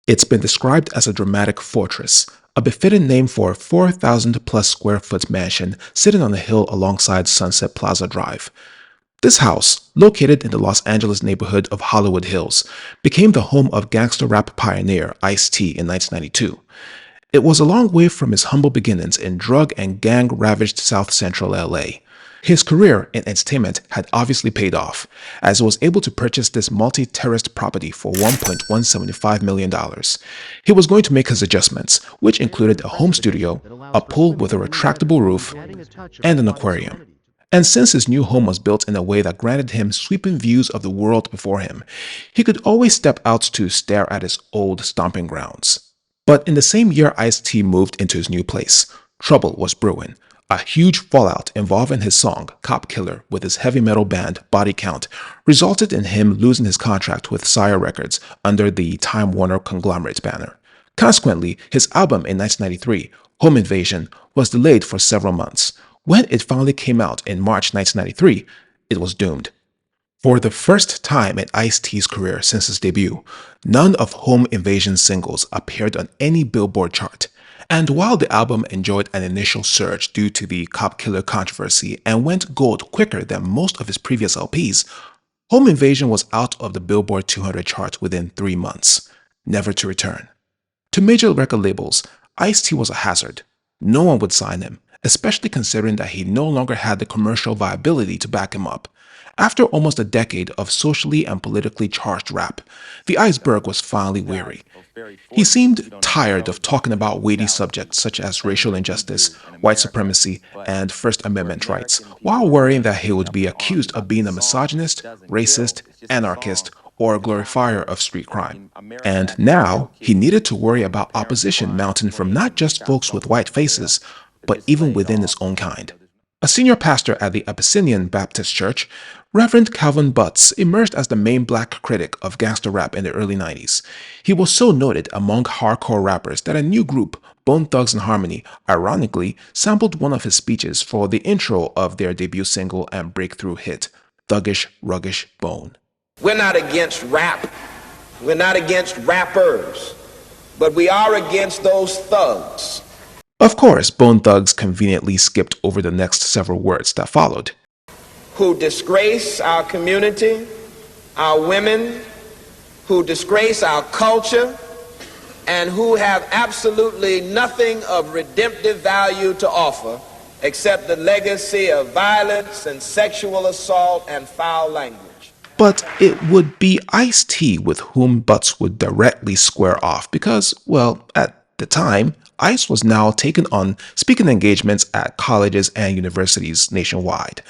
It's been described as a dramatic fortress, a befitting name for a 4,000-plus square foot mansion sitting on a hill alongside Sunset Plaza Drive. This house, located in the Los Angeles neighborhood of Hollywood Hills, became the home of gangster rap pioneer Ice-T in 1992. It was a long way from his humble beginnings in drug and gang-ravaged South Central LA. His career in entertainment had obviously paid off, as he was able to purchase this multi-terraced property for $1.175 million. He was going to make his adjustments, which included a home studio, a pool with a retractable roof, and an aquarium. And since his new home was built in a way that granted him sweeping views of the world before him, he could always step out to stare at his old stomping grounds. But in the same year Ice-T moved into his new place, trouble was brewing. A huge fallout involving his song, Cop Killer, with his heavy metal band, Body Count, resulted in him losing his contract with Sire Records under the Time Warner conglomerate banner. Consequently, his album in 1993, Home Invasion, was delayed for several months. When it finally came out in March 1993, it was doomed. For the first time in Ice-T's career since his debut, none of Home Invasion's singles appeared on any Billboard chart. And while the album enjoyed an initial surge due to the Cop Killer controversy and went gold quicker than most of his previous LPs, Home Invasion was out of the Billboard 200 chart within 3 months, never to return. To major record labels, Ice-T was a hazard. No one would sign him, especially considering that he no longer had the commercial viability to back him up. After almost a decade of socially and politically charged rap, the iceberg was finally weary. He seemed tired of talking about weighty subjects such as racial injustice, white supremacy, and First Amendment rights, while worrying that he would be accused of being a misogynist, racist, anarchist, or a glorifier of street crime. And now, he needed to worry about opposition mounting from not just folks with white faces, but even within his own kind. A senior pastor at the Abyssinian Baptist Church, Reverend Calvin Butts emerged as the main black critic of gangster rap in the early 90s. He was so noted among hardcore rappers that a new group, Bone Thugs-n-Harmony, ironically sampled one of his speeches for the intro of their debut single and breakthrough hit, Thuggish Ruggish Bone. We're not against rap. We're not against rappers. But we are against those thugs. Of course, Bone Thugs conveniently skipped over the next several words that followed. Who disgrace our community, our women, who disgrace our culture, and who have absolutely nothing of redemptive value to offer except the legacy of violence and sexual assault and foul language. But it would be Ice-T with whom Butts would directly square off because, well, at the time, Ice was now taking on speaking engagements at colleges and universities nationwide.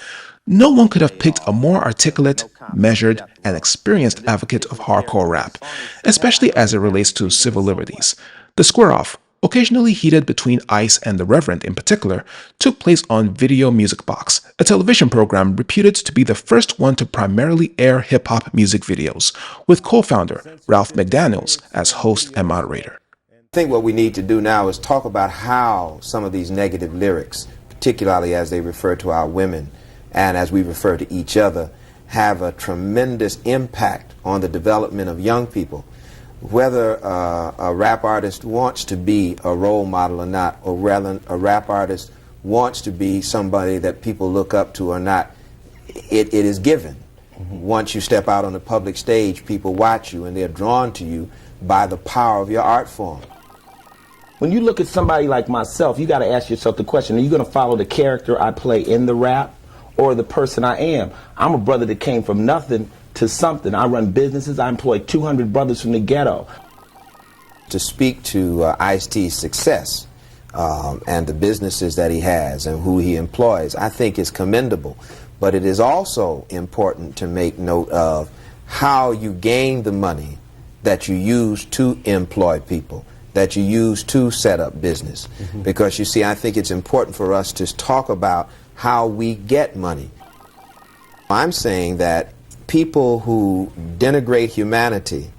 No one could have picked a more articulate, measured, and experienced advocate of hardcore rap, especially as it relates to civil liberties. The square-off, occasionally heated between Ice and the Reverend in particular, took place on Video Music Box, a television program reputed to be the first one to primarily air hip-hop music videos, with co-founder Ralph McDaniels as host and moderator. I think what we need to do now is talk about how some of these negative lyrics, particularly as they refer to our women and as we refer to each other, have a tremendous impact on the development of young people. Whether a rap artist wants to be a role model or not, or whether a rap artist wants to be somebody that people look up to or not, it is given. Once you step out on the public stage, people watch you and they're drawn to you by the power of your art form. When you look at somebody like myself, you got to ask yourself the question, are you going to follow the character I play in the rap or the person I am? I'm a brother that came from nothing to something. I run businesses. I employ 200 brothers from the ghetto. To speak to Ice-T's success and the businesses that he has and who he employs, I think is commendable. But it is also important to make note of how you gain the money that you use to employ people, that you use to set up business. Because you see, I think it's important for us to talk about how we get money. I'm saying that people who denigrate humanity,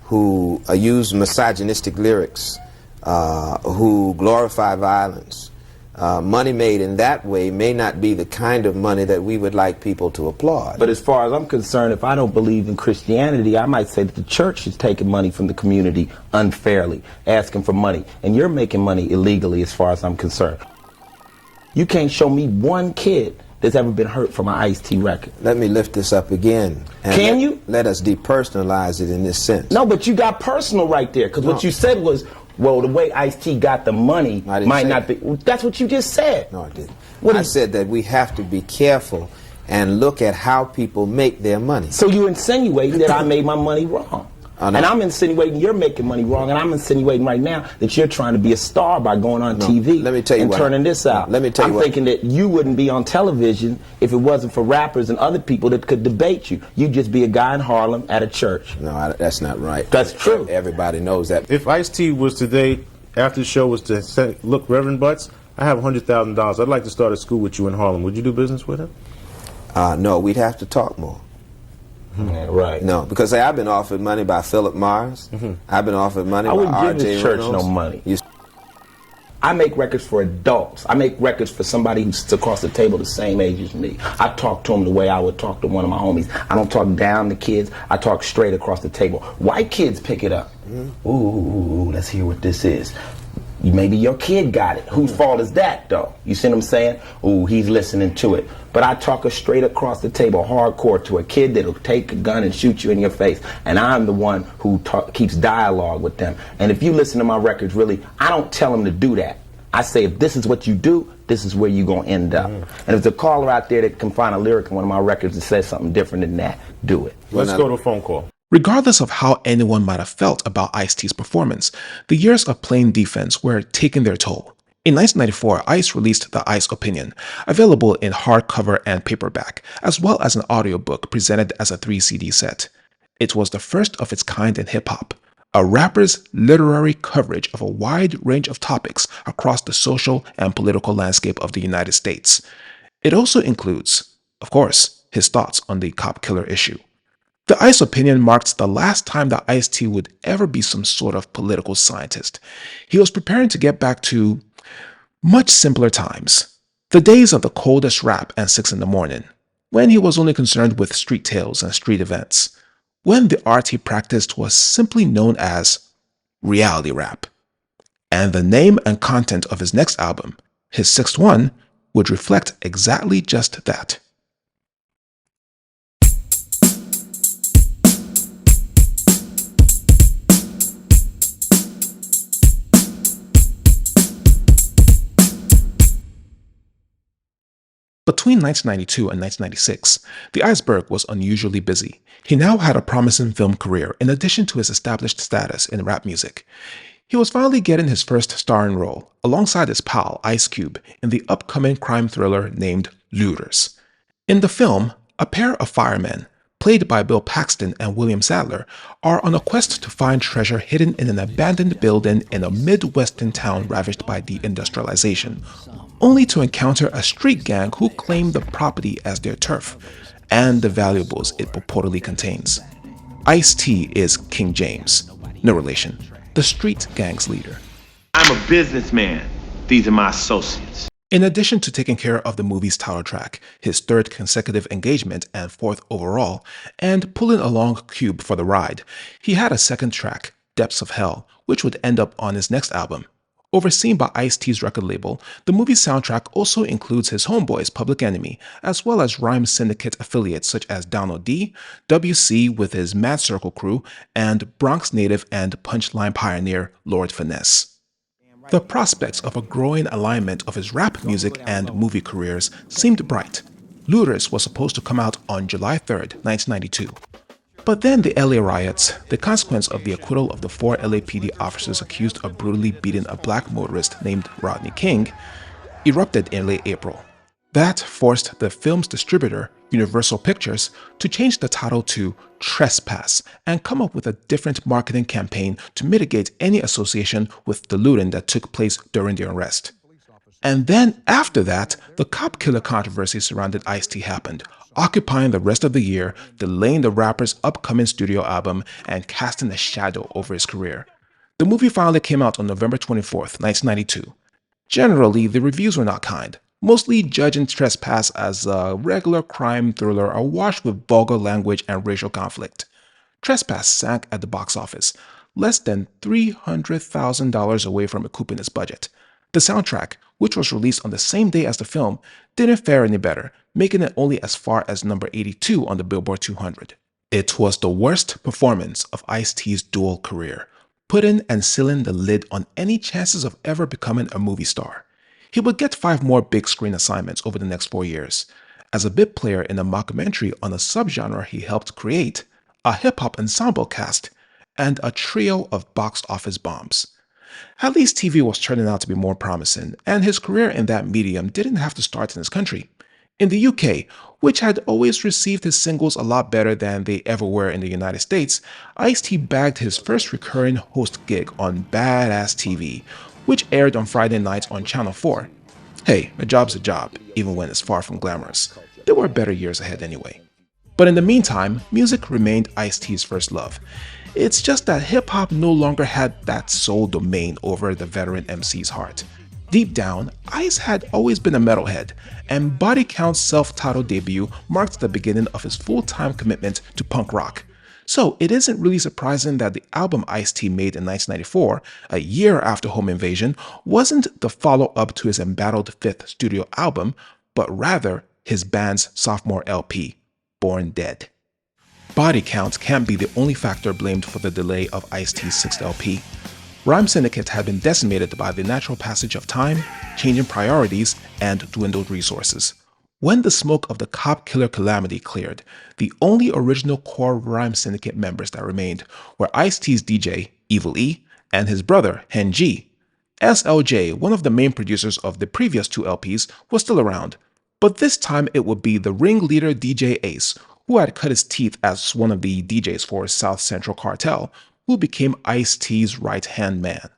who use misogynistic lyrics, who glorify violence, money made in that way may not be the kind of money that we would like people to applaud. But as far as I'm concerned, if I don't believe in Christianity, I might say that the church is taking money from the community unfairly, asking for money. And you're making money illegally as far as I'm concerned. You can't show me one kid that's ever been hurt from an Ice-T record. Let me lift this up again. Can you? Let us depersonalize it in this sense. No, but you got personal right there, because what you said was, well, the way Ice-T got the money might not be. Well, that's what you just said. No, I didn't. I said that we have to be careful and look at how people make their money. So you insinuating that I made my money wrong. And I'm insinuating you're making money wrong, and I'm insinuating right now that you're trying to be a star by going on TV let me tell you and turning this out. Let me tell you I'm thinking that you wouldn't be on television if it wasn't for rappers and other people that could debate you. You'd just be a guy in Harlem at a church. No, that's not right. That's true. Everybody knows that. If Ice-T was today, after the show was to say, look, Reverend Butts, I have $100,000. I'd like to start a school with you in Harlem. Would you do business with him? No, we'd have to talk more. Yeah, right. No, because I've been offered money by Philip Morris. I've been offered money by R.J. I wouldn't give the church no money. I make records for adults. I make records for somebody who sits across the table the same age as me. I talk to them the way I would talk to one of my homies. I don't talk down to kids. I talk straight across the table. White kids pick it up. Ooh, let's hear what this is. Maybe your kid got it. Whose fault is that, though? You see what I'm saying? Ooh, he's listening to it. But I talk a straight across the table, hardcore, to a kid that'll take a gun and shoot you in your face. And I'm the one who keeps dialogue with them. And if you listen to my records, really, I don't tell them to do that. I say, if this is what you do, this is where you're going to end up. And if there's a caller out there that can find a lyric in one of my records that says something different than that, do it. Let's go to a phone call. Regardless of how anyone might have felt about Ice-T's performance, the years of playing defense were taking their toll. In 1994, Ice released The Ice Opinion, available in hardcover and paperback, as well as an audiobook presented as a 3-CD set. It was the first of its kind in hip-hop, a rapper's literary coverage of a wide range of topics across the social and political landscape of the United States. It also includes, of course, his thoughts on the cop killer issue. The Ice Opinion marks the last time that Ice-T would ever be some sort of political scientist. He was preparing to get back to much simpler times, the days of the coldest rap and 6 in the morning, when he was only concerned with street tales and street events, when the art he practiced was simply known as reality rap. And the name and content of his next album, his 6th one, would reflect exactly just that. Between 1992 and 1996, the Iceberg was unusually busy. He now had a promising film career in addition to his established status in rap music. He was finally getting his first starring role, alongside his pal Ice Cube, in the upcoming crime thriller named Looters. In the film, a pair of firemen, played by Bill Paxton and William Sadler, are on a quest to find treasure hidden in an abandoned building in a Midwestern town ravaged by deindustrialization, only to encounter a street gang who claim the property as their turf and the valuables it purportedly contains. Ice-T is King James, no relation, the street gang's leader. I'm a businessman. These are my associates. In addition to taking care of the movie's title track, his 3rd consecutive engagement and 4th overall, and pulling along Cube for the ride, he had a 2nd track, Depths of Hell, which would end up on his next album. Overseen by Ice-T's record label, the movie's soundtrack also includes his homeboys Public Enemy, as well as Rhyme Syndicate affiliates such as Donald D, WC with his Mad Circle crew, and Bronx native and punchline pioneer Lord Finesse. The prospects of a growing alignment of his rap music and movie careers seemed bright. Looters was supposed to come out on July 3rd, 1992. But then the LA riots, the consequence of the acquittal of the 4 LAPD officers accused of brutally beating a black motorist named Rodney King, erupted in late April. That forced the film's distributor, Universal Pictures, to change the title to Trespass and come up with a different marketing campaign to mitigate any association with the looting that took place during the arrest. And then after that, the cop killer controversy surrounding Ice-T happened, occupying the rest of the year, delaying the rapper's upcoming studio album, and casting a shadow over his career. The movie finally came out on November 24th, 1992. Generally, the reviews were not kind, mostly judging Trespass as a regular crime thriller awash with vulgar language and racial conflict. Trespass sank at the box office, less than $300,000 away from recouping its budget. The soundtrack, which was released on the same day as the film, didn't fare any better, making it only as far as number 82 on the Billboard 200. It was the worst performance of Ice-T's dual career, putting and sealing the lid on any chances of ever becoming a movie star. He would get 5 more big screen assignments over the next 4 years. As a bit player in a mockumentary on a subgenre he helped create, a hip-hop ensemble cast, and a trio of box office bombs. At least TV was turning out to be more promising, and his career in that medium didn't have to start in his country. In the UK, which had always received his singles a lot better than they ever were in the United States, Ice-T bagged his first recurring host gig on Badass TV, which aired on Friday nights on Channel 4. Hey, a job's a job, even when it's far from glamorous. There were better years ahead anyway. But in the meantime, music remained Ice-T's first love. It's just that hip-hop no longer had that sole domain over the veteran MC's heart. Deep down, Ice had always been a metalhead, and Body Count's self-titled debut marked the beginning of his full-time commitment to punk rock. So it isn't really surprising that the album Ice-T made in 1994, a year after Home Invasion, wasn't the follow-up to his embattled fifth studio album, but rather his band's sophomore LP, Born Dead. Body count can't be the only factor blamed for the delay of Ice-T's sixth LP. Rhyme Syndicate had been decimated by the natural passage of time, changing priorities, and dwindled resources. When the smoke of the cop killer calamity cleared, the only original core Rhyme Syndicate members that remained were Ice-T's DJ, Evil E, and his brother, Hen G. SLJ, one of the main producers of the previous 2 LPs, was still around, but this time it would be the ringleader DJ Ace, who had cut his teeth as one of the DJs for South Central Cartel, who became Ice-T's right-hand man.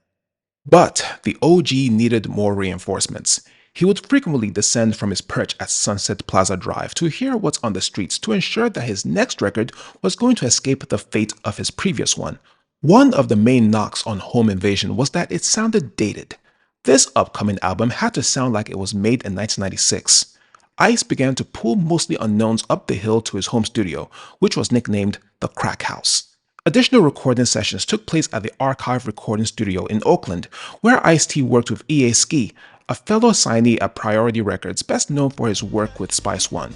But the OG needed more reinforcements. He would frequently descend from his perch at Sunset Plaza Drive to hear what's on the streets to ensure that his next record was going to escape the fate of his previous one. One of the main knocks on Home Invasion was that it sounded dated. This upcoming album had to sound like it was made in 1996. Ice began to pull mostly unknowns up the hill to his home studio, which was nicknamed the Crack House. Additional recording sessions took place at the Archive Recording Studio in Oakland, where Ice-T worked with E.A. Ski, a fellow signee at Priority Records best known for his work with Spice One.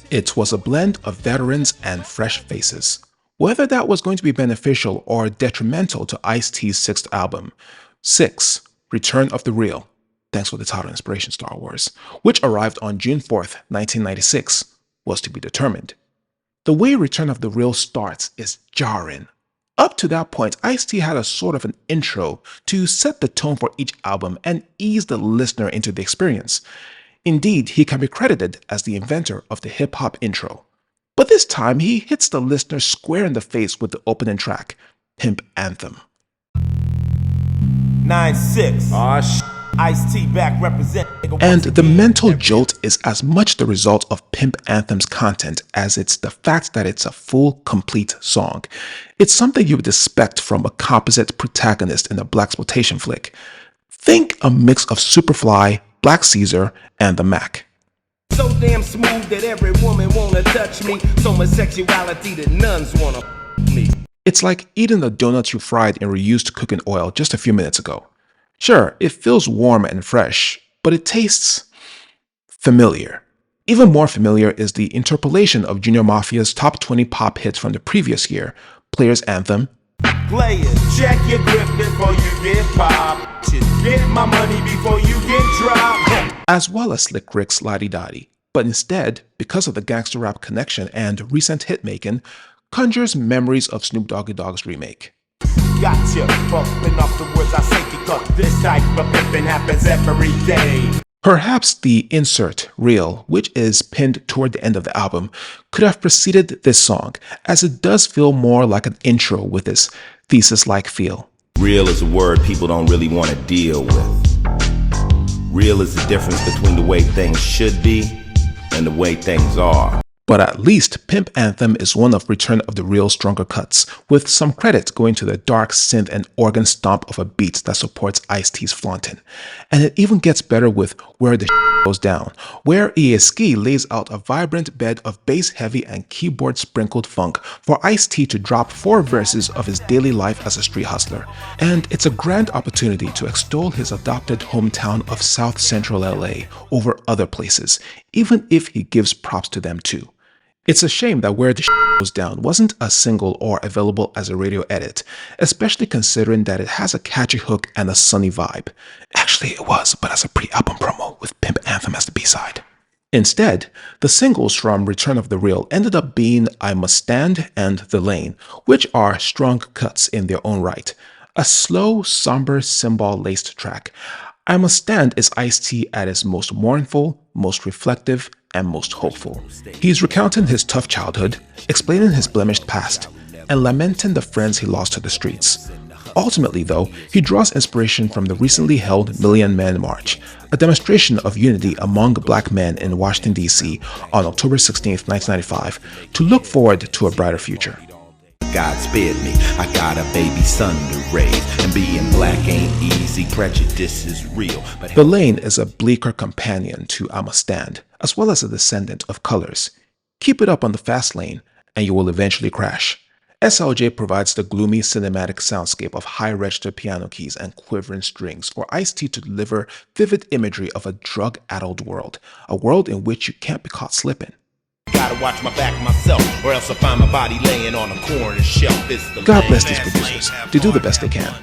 It was a blend of veterans and fresh faces. Whether that was going to be beneficial or detrimental to Ice-T's sixth album, 6, Return of the Real, thanks for the title inspiration, Star Wars, which arrived on June 4th, 1996, was to be determined. The way Return of the Real starts is jarring. Up to that point, Ice-T had a sort of an intro to set the tone for each album and ease the listener into the experience. Indeed, he can be credited as the inventor of the hip-hop intro. But this time, he hits the listener square in the face with the opening track, Pimp Anthem. 9-6. Ice-T back represent. And the mental jolt is as much the result of Pimp Anthem's content as it's the fact that it's a full, complete song. It's something you would expect from a composite protagonist in a blaxploitation flick. Think a mix of Superfly, Black Caesar, and The Mac. So damn smooth that every woman wanna touch me. So much sexuality that nuns wanna me. It's like eating a donut you fried in reused cooking oil just a few minutes ago. Sure, it feels warm and fresh, but it tastes familiar. Even more familiar is the interpolation of Junior Mafia's top 20 pop hits from the previous year, Player's Anthem, Players, check your grip before you get popped. Get my money before you get dropped. as well as Slick Rick's La Di Dotty. But instead, because of the gangster rap connection and recent hitmaking, conjures memories of Snoop Doggy Dogg's remake. Gotcha, bumping off the words I say because this type of pimping happens every day. Perhaps the insert, Real, which is pinned toward the end of the album, could have preceded this song, as it does feel more like an intro with its thesis-like feel. Real is a word people don't really want to deal with. Real is the difference between the way things should be and the way things are. But at least Pimp Anthem is one of Return of the Real's stronger cuts, with some credit going to the dark synth and organ stomp of a beat that supports Ice-T's flaunting. And it even gets better with Where the Goes Down, where Ice-T lays out a vibrant bed of bass-heavy and keyboard-sprinkled funk for Ice-T to drop 4 verses of his daily life as a street hustler. And it's a grand opportunity to extol his adopted hometown of South Central LA over other places, even if he gives props to them too. It's a shame that Where the Goes Down wasn't a single or available as a radio edit, especially considering that it has a catchy hook and a sunny vibe. Actually, it was, but as a pre-album promo with Pimp Anthem as the B-side. Instead, the singles from Return of the Real ended up being I Must Stand and The Lane, which are strong cuts in their own right. A slow, somber, cymbal-laced track. I Must Stand is Ice-T at his most mournful, most reflective, and most hopeful. He's recounting his tough childhood, explaining his blemished past, and lamenting the friends he lost to the streets. Ultimately, though, he draws inspiration from the recently held Million Man March, a demonstration of unity among black men in Washington, D.C. on October 16, 1995, to look forward to a brighter future. God spared me, I got a baby son to raise, and being black ain't easy, prejudice is real. But The Lane is a bleaker companion to I Must Stand, as well as a descendant of Colors. Keep it up on the fast lane, and you will eventually crash. SLJ provides the gloomy cinematic soundscape of high-register piano keys and quivering strings for Ice-T to deliver vivid imagery of a drug-addled world, a world in which you can't be caught slipping. Gotta watch my back myself, or else I find my body laying on a corner shelf. God bless these producers. They do the best they can.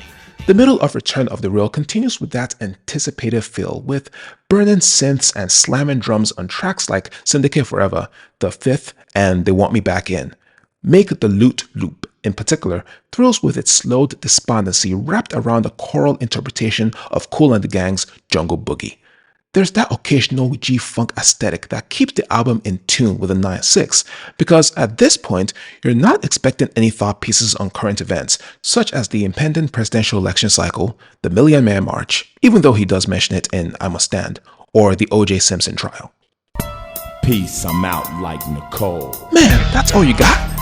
The middle of Return of the Real continues with that anticipative feel, with burning synths and slamming drums on tracks like Syndicate Forever, The Fifth, and They Want Me Back In. Make the Lute Loop, in particular, thrills with its slowed despondency wrapped around a choral interpretation of Kool and the Gang's Jungle Boogie. There's that occasional G-Funk aesthetic that keeps the album in tune with a 9/6, because at this point, you're not expecting any thought pieces on current events, such as the impending presidential election cycle, the Million Man March, even though he does mention it in I Must Stand, or the O.J. Simpson trial. Peace, I'm out like Nicole. Man, that's all you got?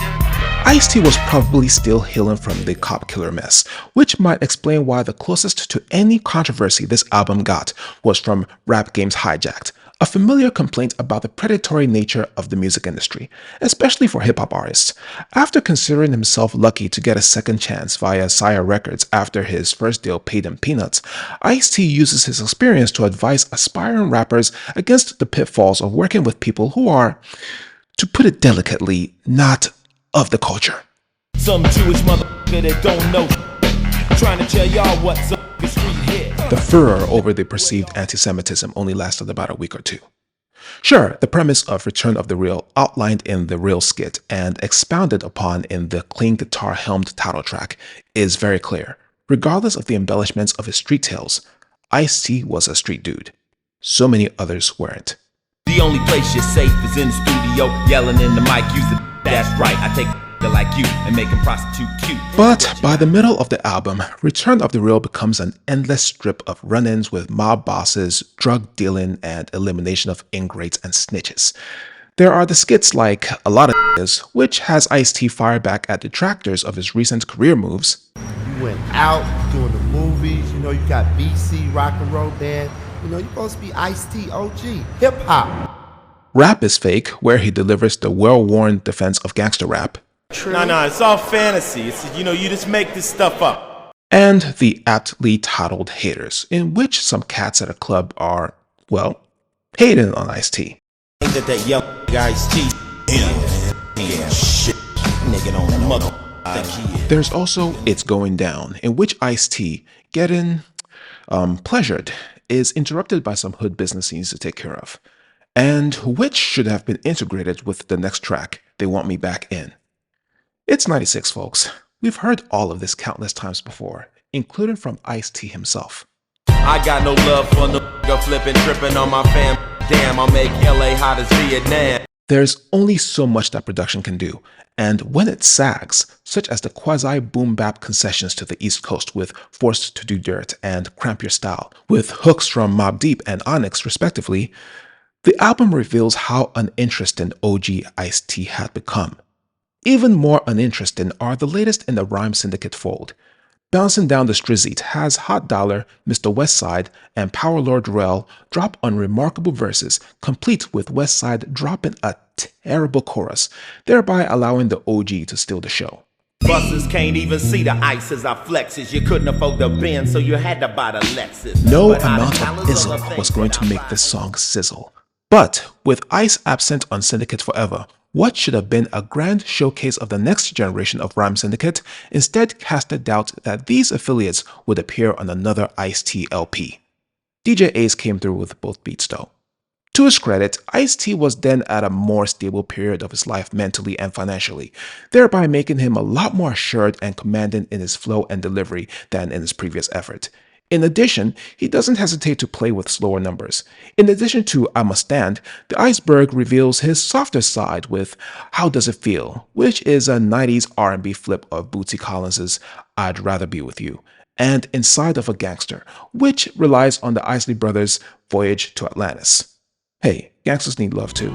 Ice-T was probably still healing from the cop killer mess, which might explain why the closest to any controversy this album got was from Rap Game's Hijacked, a familiar complaint about the predatory nature of the music industry, especially for hip-hop artists. After considering himself lucky to get a second chance via Sire Records after his first deal paid him peanuts, Ice-T uses his experience to advise aspiring rappers against the pitfalls of working with people who are, to put it delicately, not of the culture. Some Jewish motherfucker that don't know trying to tell y'all what's up the street here. The furor over the perceived anti-Semitism only lasted about a week or two. Sure, the premise of Return of the Real, outlined in the Real skit and expounded upon in the clean guitar-helmed title track, is very clear. Regardless of the embellishments of his street tales, Ice-T was a street dude. So many others weren't. The only place you're safe is in the studio, yelling in the mic, use the that's right, I take a like you and make him prostitute cute. But by the middle of the album, Return of the Real becomes an endless strip of run-ins with mob bosses, drug dealing, and elimination of ingrates and snitches. There are the skits like A Lot of Is, which has Ice-T fire back at detractors of his recent career moves. You went out doing the movies, you got BC rock and roll band, you're supposed to be Ice-T OG, hip hop. Rap is Fake, where he delivers the well-worn defense of gangster rap. Nah, it's all fantasy. It's, you just make this stuff up. And the aptly titled Haters, in which some cats at a club are, well, hating on Ice-T. Ain't that young guy's teeth? Yeah, shit. Nigga on the mother. There's also It's Going Down, in which Ice-T, getting pleasured, is interrupted by some hood business he needs to take care of, and which should have been integrated with the next track, They Want Me Back In. It's 96, folks. We've heard all of this countless times before, including from Ice-T himself. I got no love for no nigga flipping, tripping on my fam. Damn, I'll make LA hot as Vietnam. There's only so much that production can do, and when it sags, such as the quasi-boom-bap concessions to the East Coast with Forced to Do Dirt and Cramp Your Style, with hooks from Mobb Deep and Onyx respectively, The album reveals how uninteresting OG Ice-T had become. Even more uninteresting are the latest in the Rhyme Syndicate fold. Bouncing Down the Strizzies has Hot Dollar, Mr. Westside, and Power Lord Rel drop unremarkable verses, complete with Westside dropping a terrible chorus, thereby allowing the OG to steal the show. Buses can't even see the ice as I flexes. You couldn't afford the Benz, so you had to buy the Lexus. No But how amount the of dollars izzle on the thing was going to when I make buy this song sizzle. But with Ice absent on Syndicate forever, what should have been a grand showcase of the next generation of Rhyme Syndicate instead casted doubt that these affiliates would appear on another Ice-T LP. DJ Ace came through with both beats though. To his credit, Ice-T was then at a more stable period of his life mentally and financially, thereby making him a lot more assured and commanding in his flow and delivery than in his previous effort. In addition, he doesn't hesitate to play with slower numbers. In addition to I Must Stand, the Iceberg reveals his softer side with How Does It Feel, which is a 90s R&B flip of Bootsy Collins's I'd Rather Be With You, and Inside of a Gangster, which relies on the Isley Brothers' Voyage to Atlantis. Hey, gangsters need love too.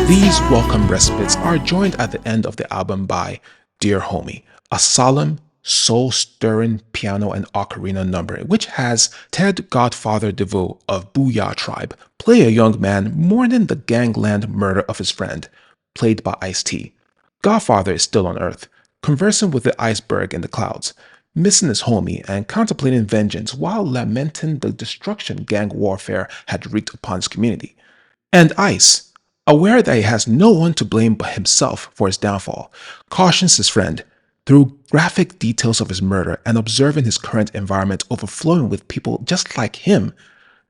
These welcome respites are joined at the end of the album by Dear Homie, a solemn, soul-stirring piano and ocarina number which has Ted Godfather DeVoe of Booyah Tribe play a young man mourning the gangland murder of his friend, played by Ice-T. Godfather is still on Earth, conversing with the iceberg in the clouds, missing his homie and contemplating vengeance while lamenting the destruction gang warfare had wreaked upon his community. And Ice, aware that he has no one to blame but himself for his downfall, cautions his friend, through graphic details of his murder and observing his current environment overflowing with people just like him,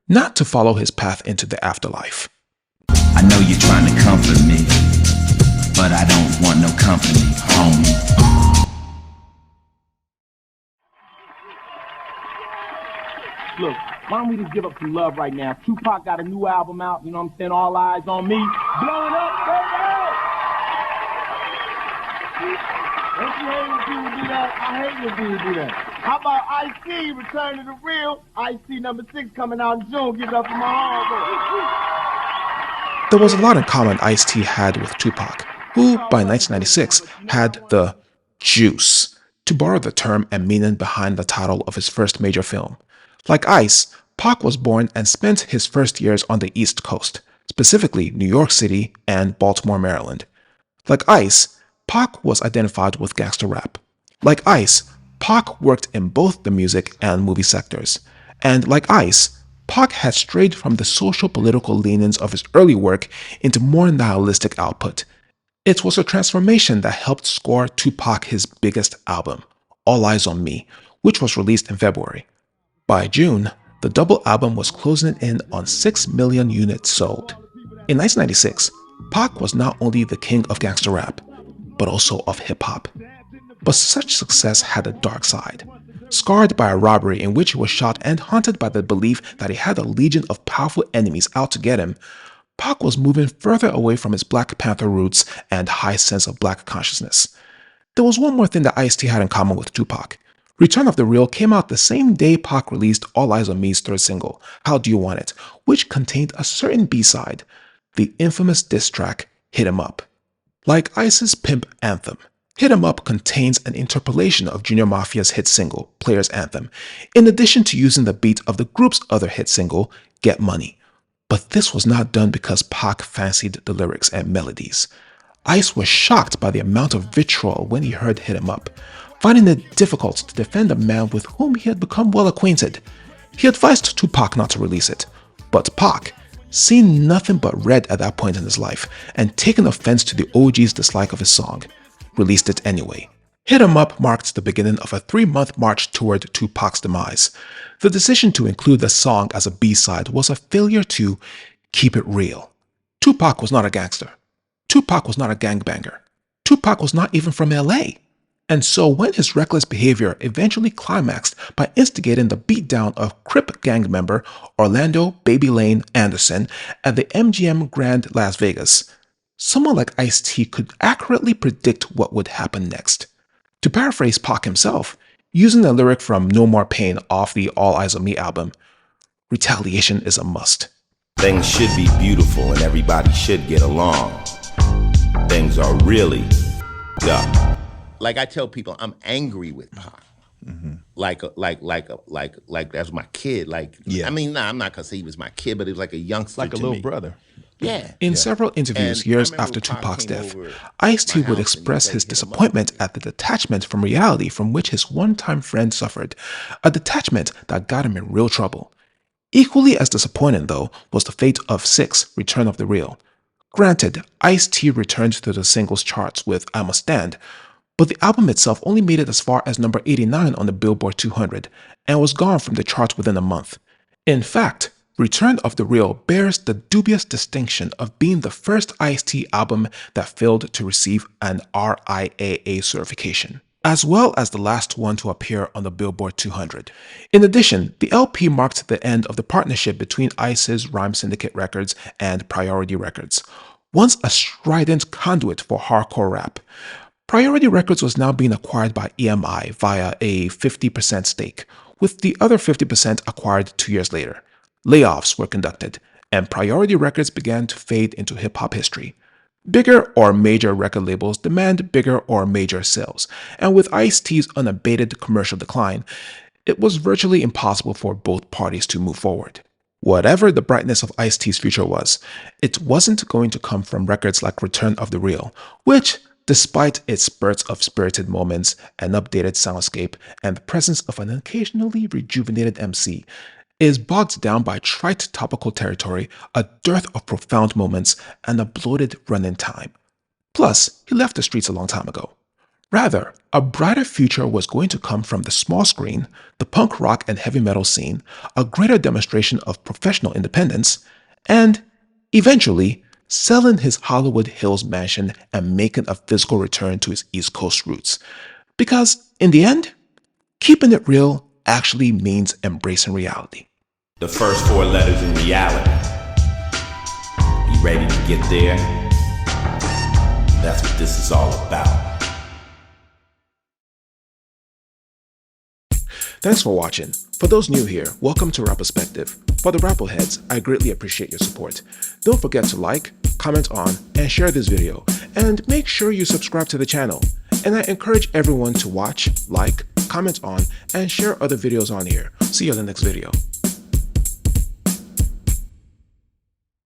not to follow his path into the afterlife. I know you're trying to comfort me, but I don't want no company, homie. Look, why don't we just give up some love right now? Tupac got a new album out, you know what I'm saying? All Eyes on Me. Blow it up, baby! Don't you hate when people do that? I hate when people do that. How about Ice-T, Return to the Real? Ice-T number 6 coming out in June. Give it up for my homeboy. There was a lot in common Ice-T had with Tupac, who by 1996 had the juice, to borrow the term and meaning behind the title of his first major film. Like Ice, Pac was born and spent his first years on the East Coast, specifically New York City and Baltimore, Maryland. Like Ice, Pac was identified with gangster rap. Like Ice, Pac worked in both the music and movie sectors. And like Ice, Pac had strayed from the social-political leanings of his early work into more nihilistic output. It was a transformation that helped score Tupac his biggest album, All Eyes on Me, which was released in February. By June, the double album was closing in on 6 million units sold. In 1996, Pac was not only the king of gangster rap, but also of hip-hop. But such success had a dark side. Scarred by a robbery in which he was shot and haunted by the belief that he had a legion of powerful enemies out to get him, Pac was moving further away from his Black Panther roots and high sense of black consciousness. There was one more thing that Ice-T had in common with Tupac. Return of the Real came out the same day Pac released All Eyes on Me's third single, How Do You Want It, which contained a certain B-side, the infamous diss track, Hit 'Em Up. Like Ice's pimp anthem, Hit 'Em Up contains an interpolation of Junior Mafia's hit single, Player's Anthem, in addition to using the beat of the group's other hit single, Get Money. But this was not done because Pac fancied the lyrics and melodies. Ice was shocked by the amount of vitriol when he heard Hit 'Em Up, finding it difficult to defend a man with whom he had become well acquainted. He advised Tupac not to release it, but Pac, seeing nothing but red at that point in his life and taking offense to the OG's dislike of his song, released it anyway. Hit 'Em Up marked the beginning of a 3-month march toward Tupac's demise. The decision to include the song as a B-side was a failure to keep it real. Tupac was not a gangster. Tupac was not a gangbanger. Tupac was not even from LA. And so when his reckless behavior eventually climaxed by instigating the beatdown of Crip gang member Orlando Baby Lane Anderson at the MGM Grand Las Vegas, someone like Ice-T could accurately predict what would happen next. To paraphrase Pac himself, Using a lyric from No More Pain off the All Eyes on Me album, retaliation is a must. Things should be beautiful and everybody should get along. Things are really up. Like I tell people, I'm angry with Pac. Like that's my kid. Like, Yeah. I mean, I'm not gonna say he was my kid, but he was like a youngster. Like a to little me. brother. Yeah. In several interviews And years I remember after Pac Tupac's came death, over Ice-T my would house express and he his said, "Hit him up." disappointment at the detachment from reality from which his one-time friend suffered, a detachment that got him in real trouble. Equally as disappointing, though, was the fate of 6, Return of the Real. Granted, Ice-T returned to the singles charts with I Must Stand, but the album itself only made it as far as number 89 on the Billboard 200 and was gone from the charts within a month. In fact, Return of the Real bears the dubious distinction of being the first Ice-T album that failed to receive an RIAA certification, as well as the last one to appear on the Billboard 200. In addition, the LP marked the end of the partnership between Ice's Rhyme Syndicate Records and Priority Records, once a strident conduit for hardcore rap. Priority Records was now being acquired by EMI via a 50% stake, with the other 50% acquired 2 years later. Layoffs were conducted, and Priority Records began to fade into hip-hop history. Bigger or major record labels demand bigger or major sales, and with Ice-T's unabated commercial decline, it was virtually impossible for both parties to move forward. Whatever the brightness of Ice-T's future was, it wasn't going to come from records like Return of the Real, which, despite its spurts of spirited moments, an updated soundscape, and the presence of an occasionally rejuvenated MC, is bogged down by trite topical territory, a dearth of profound moments, and a bloated run-in time. Plus, he left the streets a long time ago. Rather, a brighter future was going to come from the small screen, the punk rock and heavy metal scene, a greater demonstration of professional independence, and, eventually, selling his Hollywood Hills mansion and making a physical return to his East Coast roots. Because, in the end, keeping it real actually means embracing reality. The first 4 letters in reality. You ready to get there? That's what this is all about. Thanks for watching. For those new here, welcome to Rap Perspective. For the Rappleheads, I greatly appreciate your support. Don't forget to like, comment on, and share this video, and make sure you subscribe to the channel. And I encourage everyone to watch, like, comment on, and share other videos on here. See you in the next video.